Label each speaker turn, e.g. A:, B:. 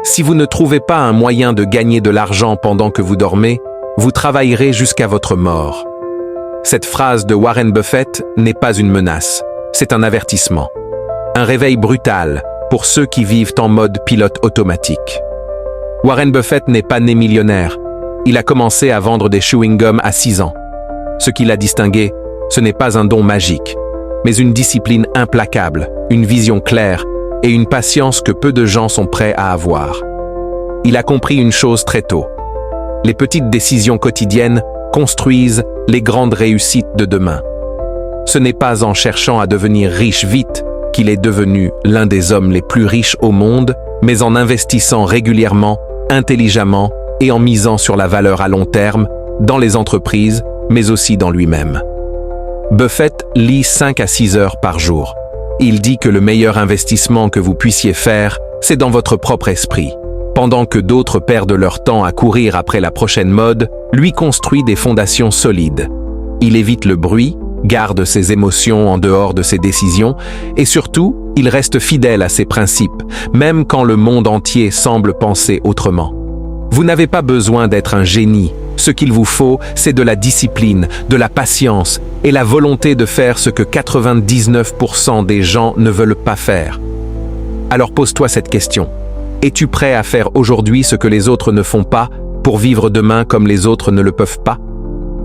A: Si vous ne trouvez pas un moyen de gagner de l'argent pendant que vous dormez, vous travaillerez jusqu'à votre mort. Cette phrase de Warren Buffett n'est pas une menace, c'est un avertissement. Un réveil brutal pour ceux qui vivent en mode pilote automatique. Warren Buffett n'est pas né millionnaire. Il a commencé à vendre des chewing-gums à 6 ans. Ce qui l'a distingué, ce n'est pas un don magique, mais une discipline implacable, une vision claire et une patience que peu de gens sont prêts à avoir. Il a compris une chose très tôt. Les petites décisions quotidiennes construisent les grandes réussites de demain. Ce n'est pas en cherchant à devenir riche vite qu'il est devenu l'un des hommes les plus riches au monde, mais en investissant régulièrement, intelligemment et en misant sur la valeur à long terme, dans les entreprises, mais aussi dans lui-même. Buffett lit 5 à 6 heures par jour. Il dit que le meilleur investissement que vous puissiez faire, c'est dans votre propre esprit. Pendant que d'autres perdent leur temps à courir après la prochaine mode, lui construit des fondations solides. Il évite le bruit, garde ses émotions en dehors de ses décisions, et surtout, il reste fidèle à ses principes, même quand le monde entier semble penser autrement. Vous n'avez pas besoin d'être un génie. Ce qu'il vous faut, c'est de la discipline, de la patience et la volonté de faire ce que 99% des gens ne veulent pas faire. Alors pose-toi cette question. Es-tu prêt à faire aujourd'hui ce que les autres ne font pas pour vivre demain comme les autres ne le peuvent pas ?